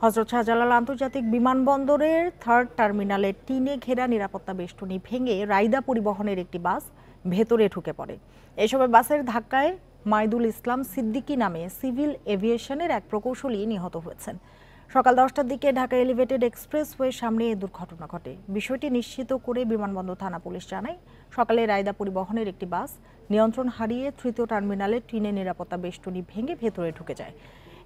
হযরত শাহজালাল আন্তর্জাতিক বিমানবন্দরের 3rd টার্মিনালের টিনে ঘেরা নিরাপত্তা বেষ্টনী ভেঙে রাইদা পরিবহনের একটি বাস ভেতরে ঢুকে পড়ে। এই সময় বাসের ধাক্কায় মাইদুল ইসলাম সিদ্দিকী নামে সিভিল এভিয়েশনের এক প্রকৌশলী নিহত হয়েছেন। সকাল 10টার দিকে ঢাকা এলিভেটেড এক্সপ্রেসওয়ের সামনে এই দুর্ঘটনা ঘটে। বিষয়টি নিশ্চিত করে বিমানবন্দর থানা পুলিশ জানায়, সকালে রাইদা পরিবহনের একটি বাস নিয়ন্ত্রণ হারিয়ে 3য় টার্মিনালের টিনে নিরাপত্তা বেষ্টনী ভেঙে ভেতরে ঢুকে যায়।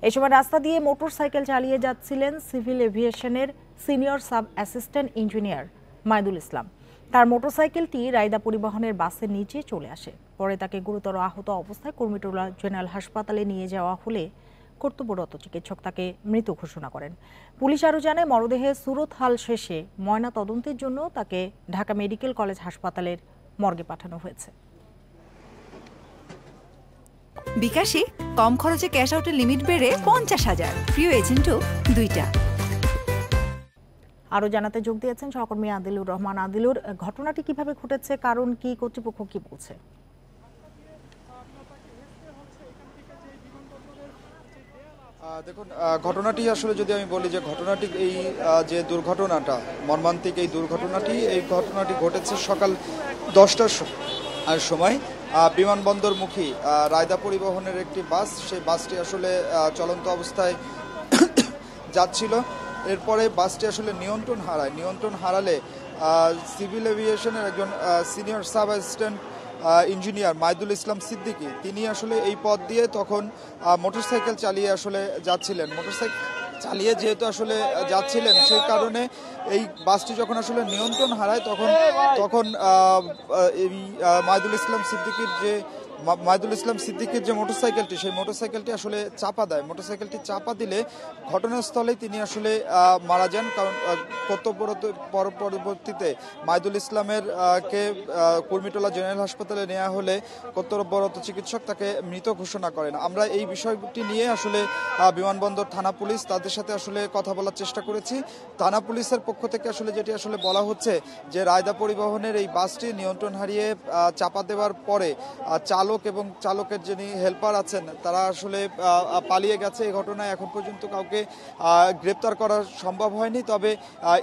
এই সময় রাস্তা দিয়ে মোটরসাইকেল চালিয়ে যাচ্ছিলেন সিভিল এভিয়েশনের senior sub assistant engineer Maidul Islam. তার মোটরসাইকেলটি রাইদা পরিবহনের বাসের নিচে চলে আসে। পরে তাকে গুরুতর আহত অবস্থায় কুর্মিটোলা জেনারেল হাসপাতালে নিয়ে যাওয়া হলে কর্তব্যরত চিকিৎসক তাকে মৃত ঘোষণা করেন। পুলিশ আরও জানায়, মরদেহে সুরতহাল শেষে ময়না তদন্তের জন্য তাকে ঢাকা মেডিকেল কলেজ হাসপাতালের মর্গে পাঠানো হয়েছে। বিকাশে কম খরচে ক্যাশ আউটের লিমিট বেড়ে 50,000, প্রিয় এজেন্টও 2টা। আরও জানাতে যোগ দিয়েছেন সহকর্মী আদিলুর রহমান। আদিলুর, ঘটনাটি কিভাবে ঘটেছে, কারণ কি, কর্তৃপক্ষ কি বলছে? দেখুন, ঘটনাটি আসলে যদি আমি বলি যে ঘটনাটি এই যে দুর্ঘটনাটা, মর্মান্তিক এই ঘটনাটি ঘটেছে সকাল 10টার সময় বিমানবন্দরমুখী রায়দা পরিবহনের একটি বাস, সেই বাসটি আসলে চলন্ত অবস্থায় যাচ্ছিল। এরপরে বাসটি আসলে নিয়ন্ত্রণ হারালে সিভিল এভিয়েশনের একজন senior sub assistant engineer Maidul Islam Siddiqui, তিনি আসলে এই পথ দিয়ে তখন মোটরসাইকেল চালিয়ে আসলে যাচ্ছিলেন। মোটরসাইকেল চালিয়ে যেহেতু আসলে যাচ্ছিলেন, সেই কারণে এই বাসটি যখন আসলে নিয়ন্ত্রণ হারায় তখন এই মাইদুল ইসলাম সিদ্দিকীর যে মোটরসাইকেলটি, সেই মোটরসাইকেলটি আসলে চাপা দেয়। মোটরসাইকেলটি চাপা দিলে ঘটনাস্থলেই তিনি আসলে মারা যান। কারণ কর্তব্যরত পরবর্তীতে মাইদুল ইসলামের কে কুর্মিটোলা জেনারেল হাসপাতালে নেওয়া হলে কর্তব্যরত চিকিৎসক তাকে মৃত ঘোষণা করেন। আমরা এই বিষয়টি নিয়ে আসলে বিমানবন্দর থানা পুলিশ তাদের সাথে আসলে কথা বলার চেষ্টা করেছি। থানা পুলিশের পক্ষ থেকে আসলে যেটি আসলে বলা হচ্ছে যে রায়দা পরিবহনের এই বাসটি নিয়ন্ত্রণ হারিয়ে চাপা দেওয়ার পরে চালক এবং চালকের যিনি হেল্পার আছেন তারা আসলে পালিয়ে গেছে। এই ঘটনায় এখন পর্যন্ত কাউকে গ্রেপ্তার করা সম্ভব হয়নি। তবে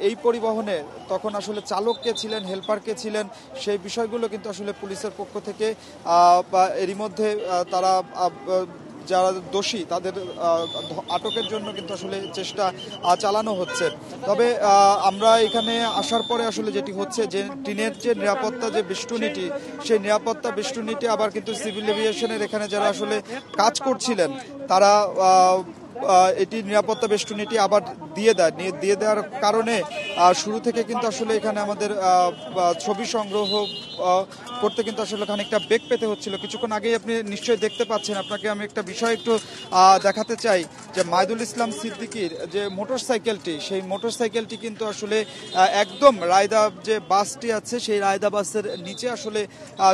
এই পরিবহনে তখন আসলে চালক কে ছিলেন, হেল্পার কে ছিলেন, সেই বিষয়গুলো কিন্তু আসলে পুলিশের পক্ষ থেকে এরই মধ্যে তারা যারা দোষী তাদের আটকের জন্য কিন্তু আসলে চেষ্টা চালানো হচ্ছে। তবে আমরা এখানে আসার পরে আসলে যেটি হচ্ছে যে টিনের যে নিরাপত্তা যে বেষ্টনীটি, সেই নিরাপত্তা বেষ্টনীটি আবার কিন্তু সিভিল এভিয়েশনের এখানে যারা আসলে কাজ করছিলেন তারা এটি নিরাপত্তা বেষ্টনীটি আবার দিয়ে দেওয়ার কারণে শুরু থেকে কিন্তু আসলে এখানে আমাদের ছবি সংগ্রহ করতে কিন্তু আসলে খানিকটা বেগ পেতে হচ্ছিল। কিছুক্ষণ আগেই আপনি নিশ্চয়ই দেখতে পাচ্ছেন, আপনাকে আমি একটা বিষয় একটু দেখাতে চাই যে মাইদুল ইসলাম সিদ্দিকীর যে মোটরসাইকেলটি, সেই মোটরসাইকেলটি কিন্তু আসলে একদম রায়দা যে বাসটি আছে সেই রায়দা বাসের নিচে আসলে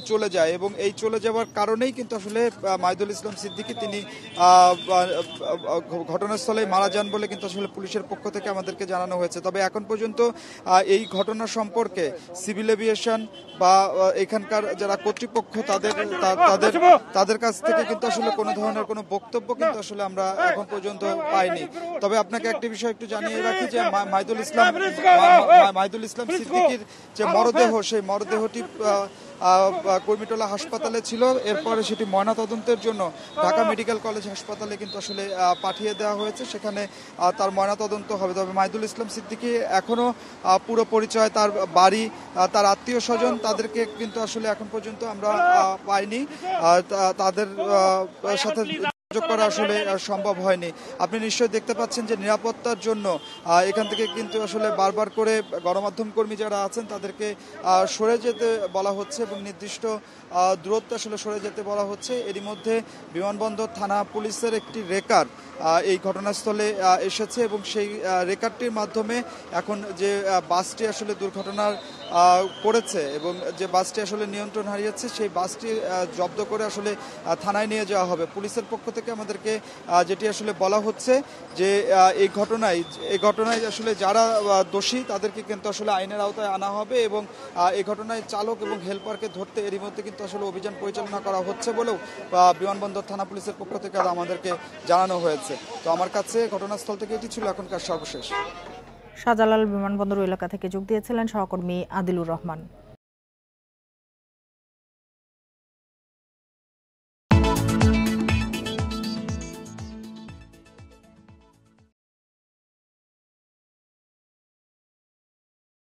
চলে যায় এবং এই চলে যাওয়ার কারণেই কিন্তু আসলে মাইদুল ইসলাম সিদ্দিকী তিনি ঘটনাস্থলে মারা যান বলে কিন্তু আসলে পুলিশের পক্ষ থেকে আমাদেরকে জানানো হয়েছে। তবে এখন পর্যন্ত এই ঘটনা সম্পর্কে সিভিল এভিয়েশন বা এখানকার যারা কর্তৃপক্ষ তাদের কাছ থেকে কিন্তু আসলে কোনো ধরনের কোনো বক্তব্য কিন্তু আসলে আমরা এখন পর্যন্ত পাইনি। তবে আপনাকে একটি বিষয় একটু জানিয়ে রাখি যে মাইদুল ইসলাম সিদ্দিকীর যে মরদেহ, সেই মরদেহটি কুর্মিটোলা হাসপাতালে ছিল। এরপরে সেটি ময়নাতদন্তের জন্য ঢাকা মেডিকেল কলেজ হাসপাতালে কিন্তু আসলে পাঠিয়ে দেওয়া হয়েছে, সেখানে তার ময়নাতদন্ত হবে। তবে মাইদুল ইসলাম সিদ্দিকী এখনো পুরো পরিচয়, তার বাড়ি, তার আত্মীয় স্বজন, তাদেরকে কিন্তু আসলে এখন পর্যন্ত আমরা পাইনি, তাদের সাথে যোগাযোগ করা আসলে সম্ভব হয়নি। আপনি নিশ্চয়ই দেখতে পাচ্ছেন যে নিরাপত্তার জন্য এখান থেকে কিন্তু আসলে বারবার করে গণমাধ্যম কর্মী যারা আছেন তাদেরকে সরে যেতে বলা হচ্ছে এবং নির্দিষ্ট দূরত্বে আসলে সরে যেতে বলা হচ্ছে। এরই মধ্যে বিমানবন্দর থানা পুলিশের একটি রেকার এই ঘটনাস্থলে এসেছে এবং সেই রেকারটির মাধ্যমে এখন যে বাসটি আসলে দুর্ঘটনার করেছে এবং যে বাসটি আসলে নিয়ন্ত্রণ হারিয়েছে সেই বাসটি জব্দ করে আসলে থানায় নিয়ে যাওয়া হবে। পুলিশের পক্ষ থেকে থেকে আমাদেরকে যেটি আসলে বলা হচ্ছে যে এই ঘটনায় আসলে যারা দোষী তাদেরকে কিন্তু আসলে আইনের আওতায় আনা হবে এবং এই ঘটনায় চালক এবং হেলপারকে ধরতে এরই মধ্যে কিন্তু আসলে অভিযান পরিচালনা করা হচ্ছে বলেও বিমানবন্দর থানা পুলিশের পক্ষ থেকে আমাদেরকে জানানো হয়েছে। তো আমার কাছে ঘটনাস্থল থেকে এটি ছিল এখনকার সর্বশেষ। শাহজালাল বিমানবন্দর এলাকা থেকে যোগ দিয়েছিলেন সহকর্মী আদিলুর রহমান।